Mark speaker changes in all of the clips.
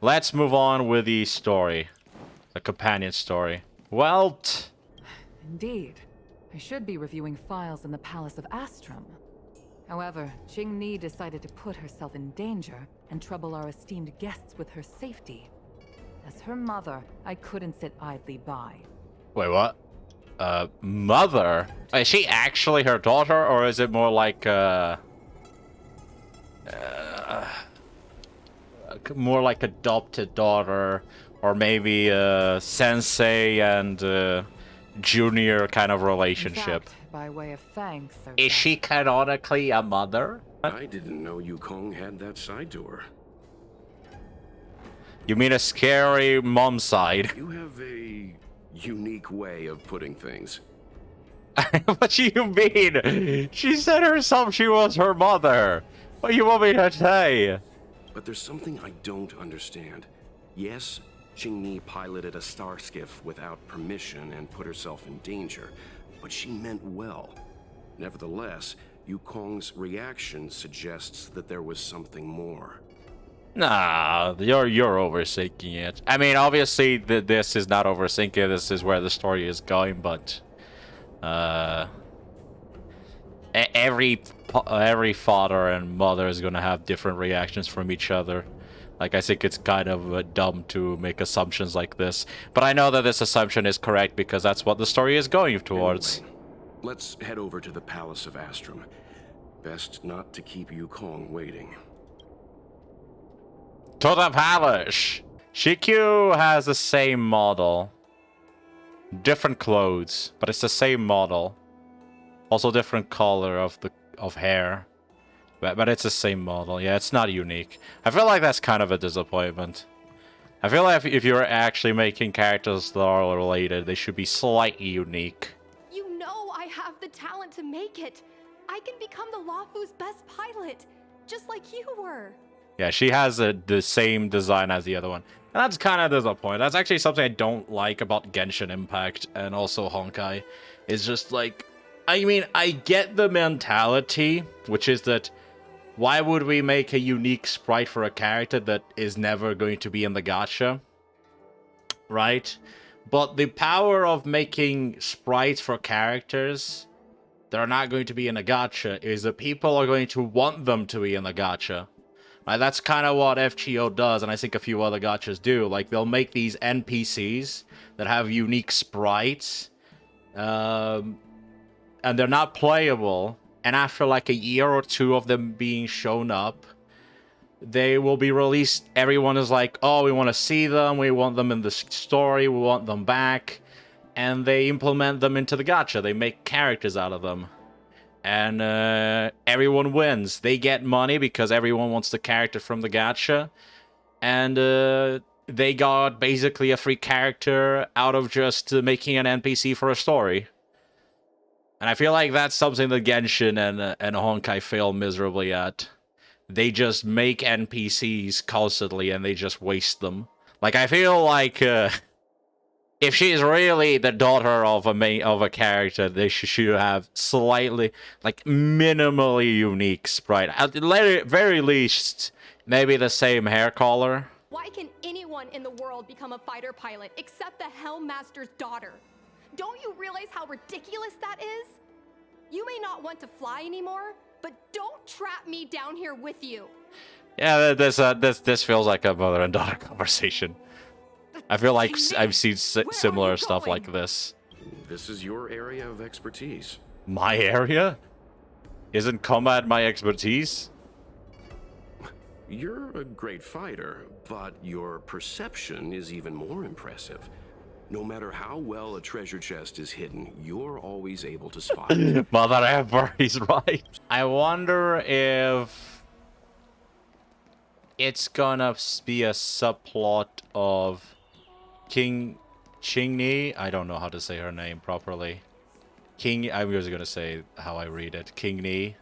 Speaker 1: Let's move on with the story. The companion story. Well,
Speaker 2: Indeed. I should be reviewing files in the Palace of Astrum. However, Qingni decided to put herself in danger and trouble our esteemed guests with her safety. As her mother, I couldn't sit idly by.
Speaker 1: wait, what? Mother? Is she actually her daughter, or is it more like, more like adopted daughter, or maybe a sensei and junior kind of relationship?
Speaker 2: In fact, by way of thanks,
Speaker 1: Is she canonically a mother?
Speaker 3: I didn't know Yukong had that side to her.
Speaker 1: You mean a scary mom side?
Speaker 3: You have a unique way of putting things.
Speaker 1: What do you mean? She said herself she was her mother. What do you want me to say?
Speaker 3: But there's something I don't understand. Yes, Qingni piloted a star skiff without permission and put herself in danger, but she meant well. Nevertheless, Yukong's reaction suggests that there was something more.
Speaker 1: Nah, you're overthinking it. I mean, obviously, this is not overthinking. This is where the story is going, but every father and mother is gonna have different reactions from each other. Like, I think it's kind of dumb to make assumptions like this, but I know that this assumption is correct because that's what the story is going towards.
Speaker 3: Anyway, let's head over to the Palace of Astrum. Best not to keep Yukong waiting.
Speaker 1: To the palace! Shikyu has the same model. Different clothes, but it's the same model. Also different color of hair. But it's the same model. Yeah, it's not unique. I feel like that's kind of a disappointment. I feel like if you're actually making characters that are related, they should be slightly unique.
Speaker 4: You know I have the talent to make it. I can become the Luofu's best pilot, just like you were.
Speaker 1: Yeah, she has the same design as the other one. And that's kind of disappointing. That's actually something I don't like about Genshin Impact and also Honkai. It's just like, I mean, I get the mentality, which is that why would we make a unique sprite for a character that is never going to be in the gacha? Right? But the power of making sprites for characters that are not going to be in a gacha is that people are going to want them to be in the gacha. Right, that's kind of what FGO does, and I think a few other gachas do. Like, they'll make these NPCs that have unique sprites, and they're not playable, and after like a year or two of them being shown up, they will be released. Everyone is like, oh, we want to see them, we want them in the story, we want them back, and they implement them into the gacha. They make characters out of them. And everyone wins. They get money because everyone wants the character from the gacha. And they got basically a free character out of just making an NPC for a story. And I feel like that's something that Genshin and Honkai fail miserably at. They just make NPCs constantly and they just waste them. Like, I feel like if she is really the daughter of a character, they should have slightly, like, minimally unique sprite. At the very least, maybe the same hair color.
Speaker 4: Why can anyone in the world become a fighter pilot except the Helmmaster's daughter? Don't you realize how ridiculous that is? You may not want to fly anymore, but don't trap me down here with you.
Speaker 1: Yeah, this feels like a mother and daughter conversation. I feel like I've seen similar stuff like this.
Speaker 3: This is your area of expertise.
Speaker 1: My area? Isn't combat my expertise?
Speaker 3: You're a great fighter, but your perception is even more impressive. No matter how well a treasure chest is hidden, you're always able to spot it.
Speaker 1: Mother Emperor, he's right. I wonder if it's gonna be a subplot of Qingni. I don't know how to say her name properly. I'm just gonna say how I read it. Qingni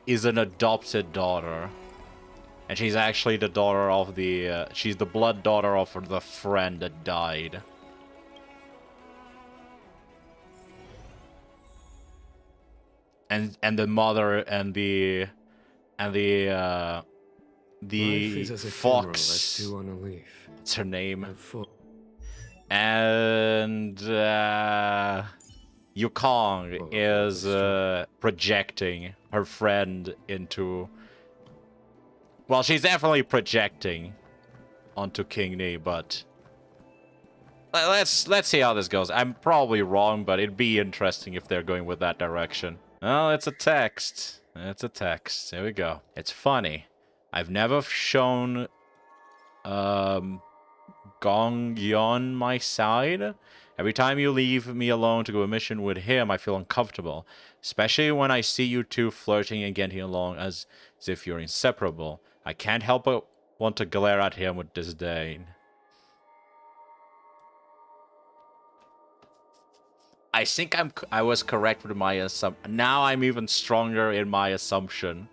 Speaker 1: is an adopted daughter. And she's actually the daughter of the... she's the blood daughter of the friend that died. And the mother and the the fox.
Speaker 5: on a leaf.
Speaker 1: What's her name?
Speaker 5: Full.
Speaker 1: And Yukong is projecting her friend into. Well, she's definitely projecting onto King Ni, but let's see how this goes. I'm probably wrong, but it'd be interesting if they're going with that direction. Oh, it's a text. It's a text. Here we go. It's funny. I've never shown Gong Yon my side. Every time you leave me alone to go a mission with him, I feel uncomfortable. Especially when I see you two flirting and getting along as if you're inseparable. I can't help but want to glare at him with disdain. I think I was correct with my assumption. Now I'm even stronger in my assumption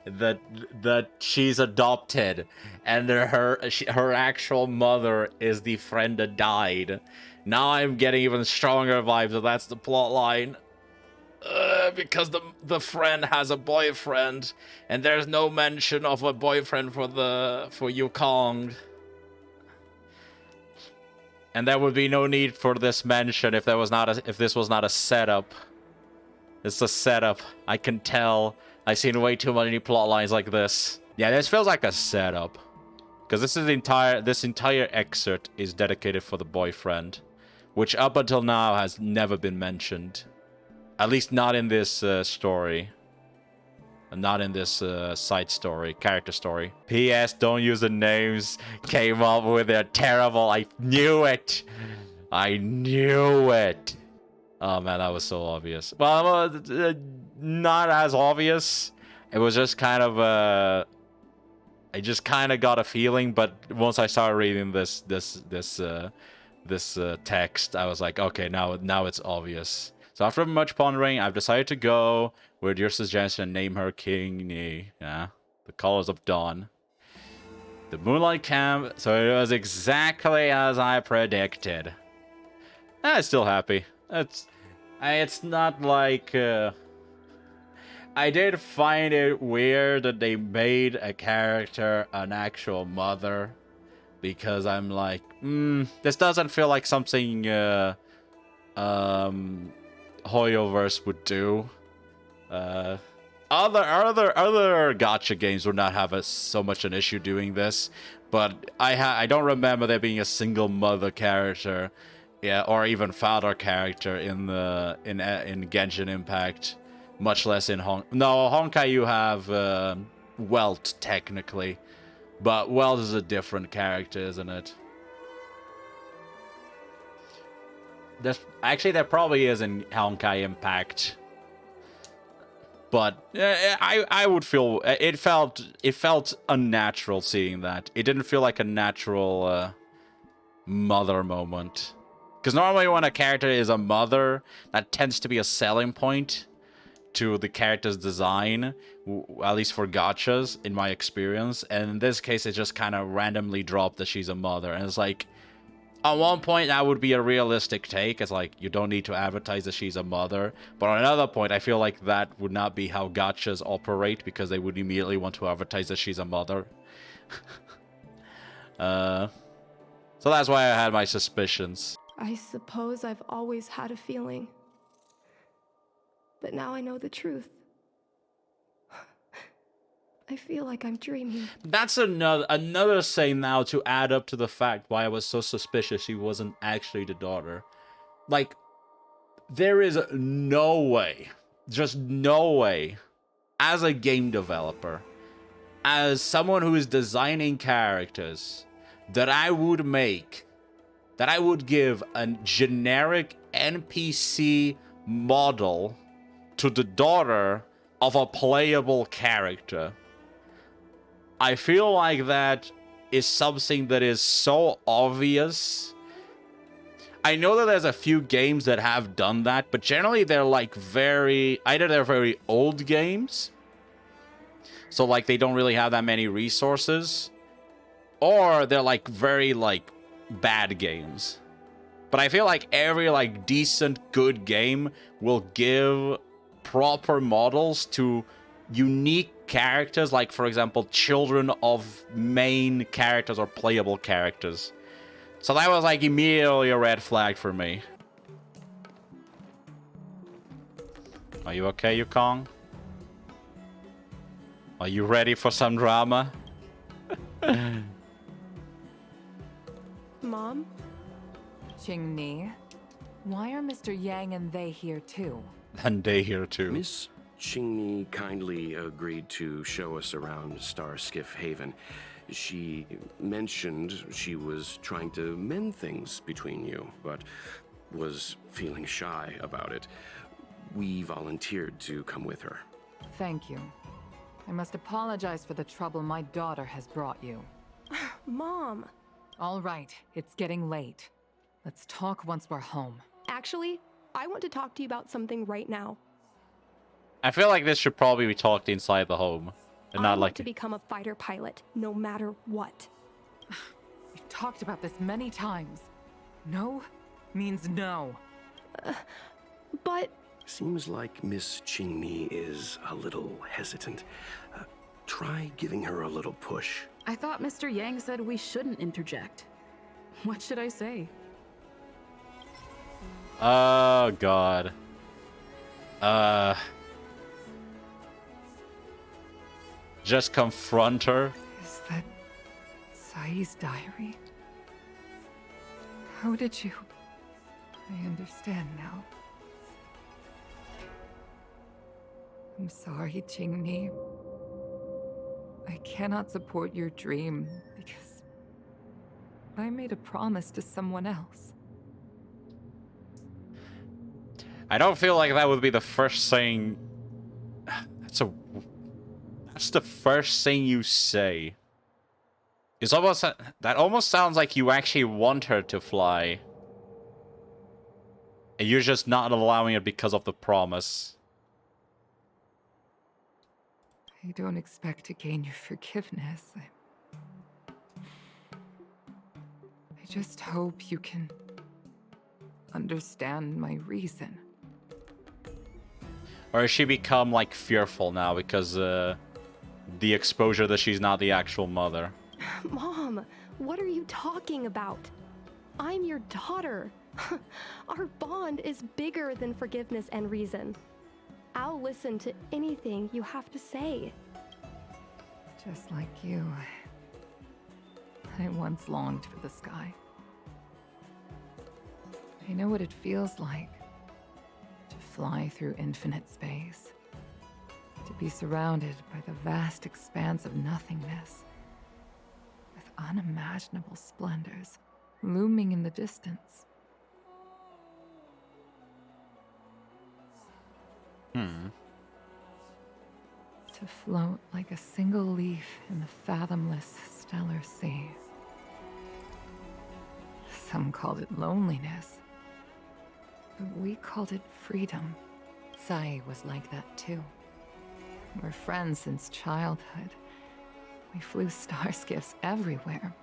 Speaker 1: that she's adopted and her actual mother is the friend that died. Now I'm getting even stronger vibes that that's the plot line. Because the friend has a boyfriend and there's no mention of a boyfriend for Yukong. And there would be no need for this mention if this was not a setup. It's a setup. I can tell. I've seen way too many plot lines like this. Yeah, this feels like a setup. Because this entire excerpt is dedicated for the boyfriend, which up until now has never been mentioned. At least not in this story. Not in this side story, character story. P.S. Don't use the names. Came up with it. Terrible. I knew it. I knew it. Oh man, that was so obvious. Well, not as obvious. It was just kind of I just kind of got a feeling, but once I started reading this text, I was like, okay, now it's obvious. So after much pondering, I've decided to go with your suggestion and name her King Ni. Yeah, the Colors of Dawn. The Moonlight Camp. So it was exactly as I predicted. I'm still happy. It's not like I did find it weird that they made a character an actual mother, because I'm like, this doesn't feel like something Hoyoverse would do. Other gacha games would not have so much an issue doing this, but I don't remember there being a single mother character, yeah, or even father character in Genshin Impact, much less in Honkai. You have Welt technically, but Welt is a different character, isn't it? There probably is in Honkai Impact, but I would feel it felt unnatural seeing that. It didn't feel like a natural mother moment, because normally when a character is a mother, that tends to be a selling point to the character's design, at least for gachas in my experience. And in this case, it just kind of randomly dropped that she's a mother, and it's like, on one point, that would be a realistic take. It's like, you don't need to advertise that she's a mother. But on another point, I feel like that would not be how gachas operate, because they would immediately want to advertise that she's a mother. So that's why I had my suspicions.
Speaker 6: I suppose I've always had a feeling. But now I know the truth. I feel like I'm dreaming.
Speaker 1: That's another thing now to add up to the fact why I was so suspicious she wasn't actually the daughter. Like, there is no way, just no way, as a game developer, as someone who is designing characters, that I would give a generic NPC model to the daughter of a playable character. I feel like that is something that is so obvious. I know that there's a few games that have done that, but generally they're like either they're very old games, so like they don't really have that many resources, or they're like very like bad games. But I feel like every like decent good game will give proper models to unique characters, like for example, children of main characters or playable characters. So that was like immediately a red flag for me. Are you okay, Yukong? Are you ready for some drama?
Speaker 6: Mom?
Speaker 2: Qingni, why are Mr. Yang and they here too?
Speaker 1: And they here too.
Speaker 3: Miss Qingni kindly agreed to show us around Star Skiff Haven. She mentioned she was trying to mend things between you, but was feeling shy about it. We volunteered to come with her.
Speaker 2: Thank you. I must apologize for the trouble my daughter has brought you.
Speaker 6: Mom!
Speaker 2: All right, it's getting late. Let's talk once we're home.
Speaker 6: Actually, I want to talk to you about something right now.
Speaker 1: I feel like this should probably be talked inside the home. And
Speaker 6: I
Speaker 1: not
Speaker 6: want
Speaker 1: like
Speaker 6: to become a fighter pilot, no matter what.
Speaker 2: We've talked about this many times. No means no.
Speaker 6: But
Speaker 3: Seems like Miss Qingni is a little hesitant. Try giving her a little push.
Speaker 5: I thought Mr. Yang said we shouldn't interject. What should I say?
Speaker 1: Oh god. Just confront her.
Speaker 2: Is that Sai's diary? How did you... I understand now. I'm sorry, Qingni. I cannot support your dream because I made a promise to someone else.
Speaker 1: I don't feel like that would be the first thing. That's the first thing you say. It's almost that almost sounds like you actually want her to fly. And you're just not allowing it because of the promise.
Speaker 2: I don't expect to gain your forgiveness. I just hope you can understand my reason.
Speaker 1: Or has she become like fearful now because the exposure that she's not the actual mother?
Speaker 6: Mom, what are you talking about? I'm your daughter. Our bond is bigger than forgiveness and reason. I'll listen to anything you have to say.
Speaker 2: Just like you, I once longed for the sky. I know what it feels like to fly through infinite space, to be surrounded by the vast expanse of nothingness, with unimaginable splendors looming in the distance. To float like a single leaf in the fathomless stellar sea. Some called it loneliness, but we called it freedom. Sai was like that too. We're friends since childhood. We flew star skiffs everywhere,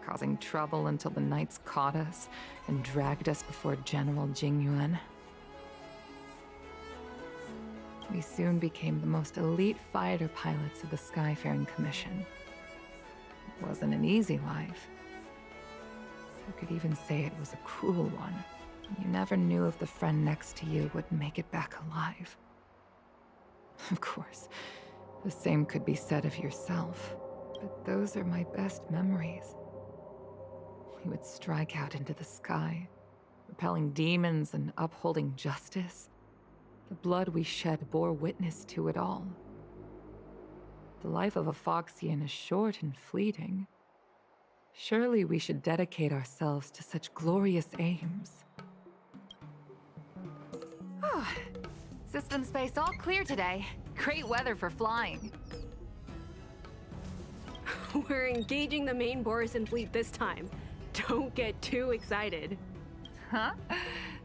Speaker 2: causing trouble until the knights caught us and dragged us before General Jingyuan. We soon became the most elite fighter pilots of the Skyfaring Commission. It wasn't an easy life. You could even say it was a cruel one. You never knew if the friend next to you would make it back alive. Of course, the same could be said of yourself, but those are my best memories. We would strike out into the sky, repelling demons and upholding justice. The blood we shed bore witness to it all. The life of a Foxian is short and fleeting. Surely we should dedicate ourselves to such glorious aims. System space all clear today. Great weather for flying.
Speaker 5: We're engaging the main Borison fleet this time. Don't get too excited.
Speaker 2: Huh?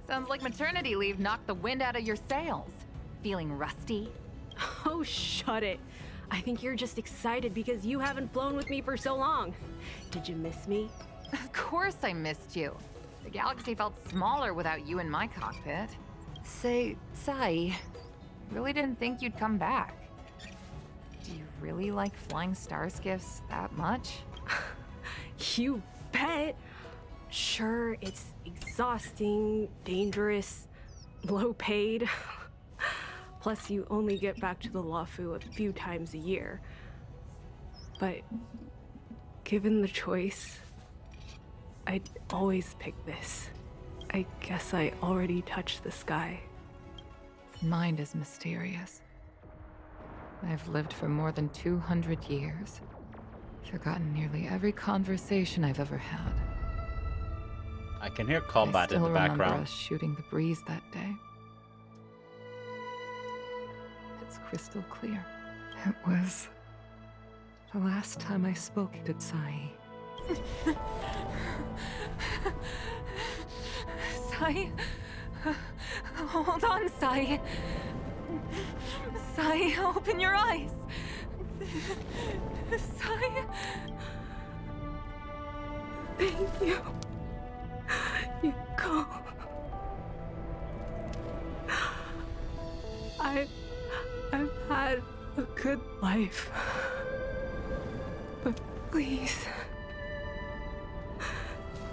Speaker 2: Sounds like maternity leave knocked the wind out of your sails. Feeling rusty?
Speaker 5: Oh, shut it. I think you're just excited because you haven't flown with me for so long. Did you miss me?
Speaker 2: Of course I missed you. The galaxy felt smaller without you in my cockpit. Say, Sai, really didn't think you'd come back. Do you really like flying star skiffs that much?
Speaker 5: You bet. Sure, it's exhausting, dangerous, low paid. Plus, you only get back to the Luofu a few times a year. But given the choice, I'd always pick this. I guess I already touched the sky.
Speaker 2: Mind is mysterious. I've lived for more than 200 years. Forgotten nearly every conversation I've ever had.
Speaker 1: I can hear combat in the
Speaker 2: I still remember
Speaker 1: background.
Speaker 2: us shooting the breeze that day. It's crystal clear. It was the last time I spoke to Tsai. Sai? Hold on, Sai. Sai, open your eyes. Sai.
Speaker 5: Thank you. Yukong. I've had a good life. But please,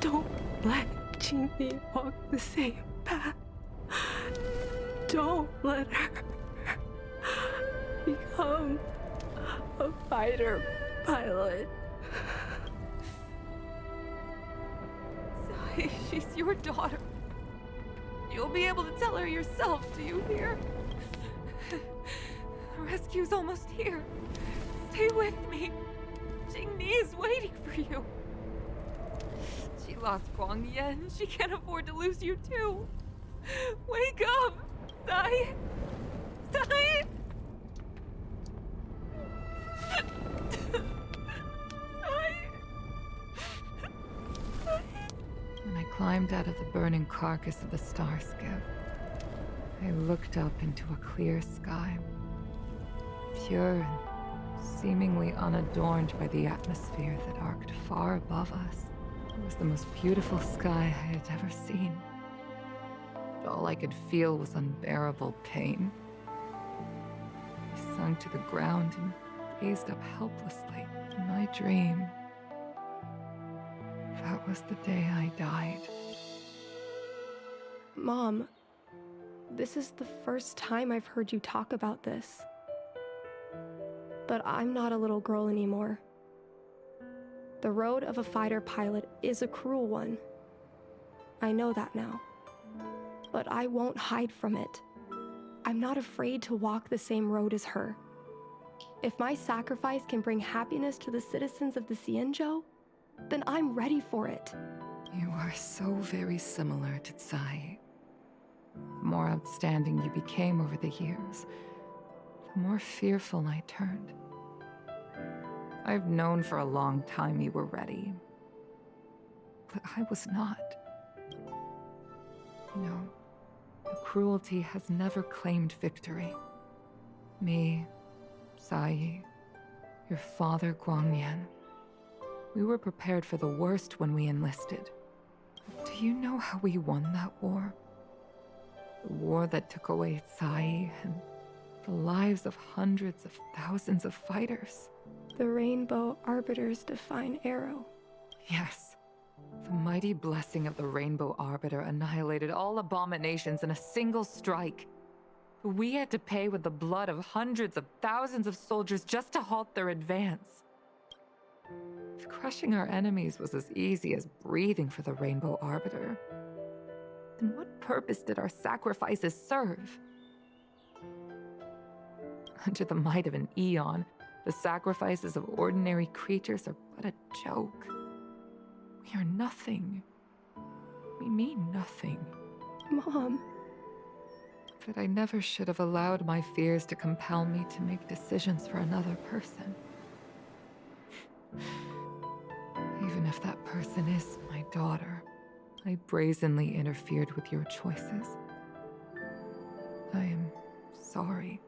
Speaker 5: don't let Jinmi walk the same path. Don't let her become a fighter pilot.
Speaker 2: Sai, she's your daughter. You'll be able to tell her yourself, do you hear? The rescue's almost here. Stay with me. Jingni is waiting for you. She lost Guangyan. She can't afford to lose you too. Wake up, Sai. Sai. When I climbed out of the burning carcass of the star skiff, I looked up into a clear sky. Pure and seemingly unadorned by the atmosphere that arced far above us. It was the most beautiful sky I had ever seen. But all I could feel was unbearable pain. I sunk to the ground and gazed up helplessly. In my dream, that was the day I died.
Speaker 6: Mom, this is the first time I've heard you talk about this. But I'm not a little girl anymore. The road of a fighter pilot is a cruel one. I know that now. But I won't hide from it. I'm not afraid to walk the same road as her. If my sacrifice can bring happiness to the citizens of the Xianzhou, then I'm ready for it.
Speaker 2: You are so very similar to Tsai. The more outstanding you became over the years, the more fearful I turned. I've known for a long time you were ready, but I was not. You know, the cruelty has never claimed victory. Me, Sai, your father Guangyan, we were prepared for the worst when we enlisted. Do you know how we won that war? The war that took away Tsai and the lives of hundreds of thousands of fighters.
Speaker 6: The Rainbow Arbiter's divine arrow.
Speaker 2: Yes. The mighty blessing of the Rainbow Arbiter annihilated all abominations in a single strike. We had to pay with the blood of hundreds of thousands of soldiers just to halt their advance. If crushing our enemies was as easy as breathing for the Rainbow Arbiter, then what purpose did our sacrifices serve? Under the might of an eon, the sacrifices of ordinary creatures are but a joke. We are nothing. We mean nothing.
Speaker 6: Mom.
Speaker 2: But I never should have allowed my fears to compel me to make decisions for another person. Even if that person is my daughter, I brazenly interfered with your choices. I am sorry.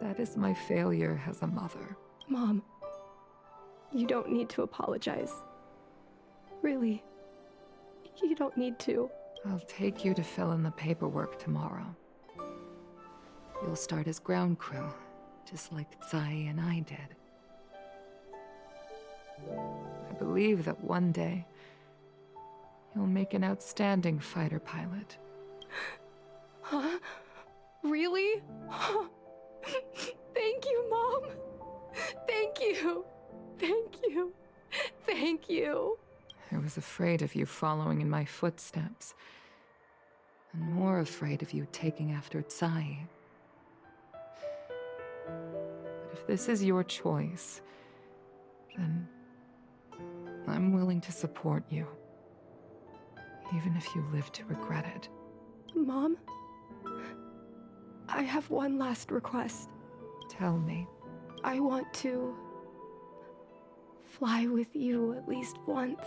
Speaker 2: That is my failure as a mother.
Speaker 6: Mom, you don't need to apologize. Really, you don't need to.
Speaker 2: I'll take you to fill in the paperwork tomorrow. You'll start as ground crew, just like Tsai and I did. I believe that one day, you'll make an outstanding fighter pilot.
Speaker 6: Huh? Really? Thank you, Mom. Thank you. Thank you. Thank you.
Speaker 2: I was afraid of you following in my footsteps, and more afraid of you taking after Tsai. But if this is your choice, then I'm willing to support you, even if you live to regret it.
Speaker 6: Mom, I have one last request.
Speaker 2: Tell me.
Speaker 6: I want to fly with you at least once.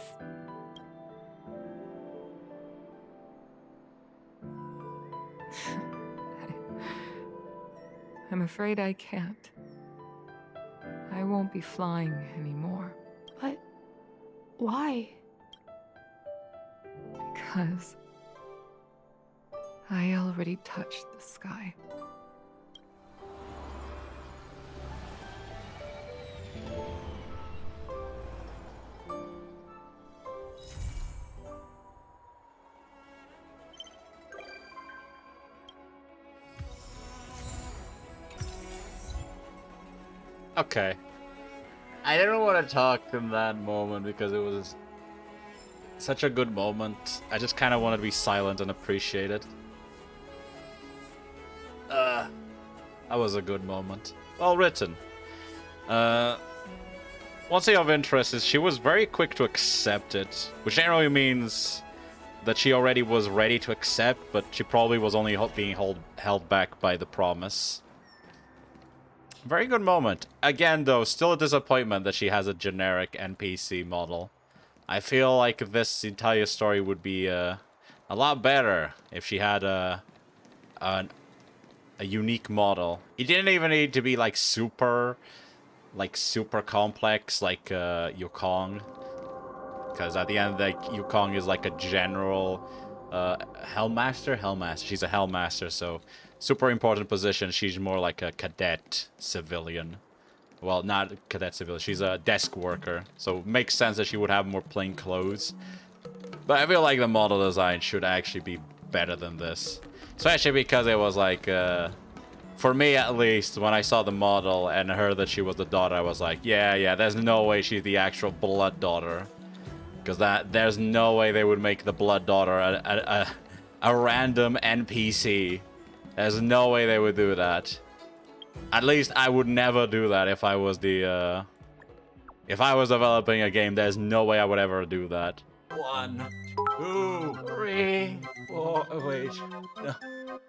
Speaker 2: I'm afraid I can't. I won't be flying anymore.
Speaker 6: But why?
Speaker 2: Because I already touched the sky.
Speaker 1: Okay. I didn't want to talk in that moment because it was such a good moment. I just kind of wanted to be silent and appreciate it. That was a good moment. Well written. One thing of interest is she was very quick to accept it, which generally means that she already was ready to accept, but she probably was only being held back by the promise. Very good moment. Again, though, still a disappointment that she has a generic NPC model. I feel like this entire story would be a lot better if she had a unique model. It didn't even need to be like super complex like Yukong, because at the end, like, Yukong is like a general Hellmaster. She's a Hellmaster, so super important position. She's more like a cadet civilian. Well, not cadet civilian. She's a desk worker, so it makes sense that she would have more plain clothes. But I feel like the model design should actually be better than this, especially because it was like, for me at least, when I saw the model and heard that she was the daughter, I was like, yeah, there's no way she's the actual blood daughter. Because there's no way they would make the blood daughter a random NPC. There's no way they would do that. At least I would never do that if I was the if I was developing a game. There's no way I would ever do that. 1, 2, 3, 4. Oh, wait, no,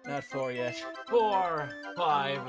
Speaker 1: not 4 yet. 4, 5.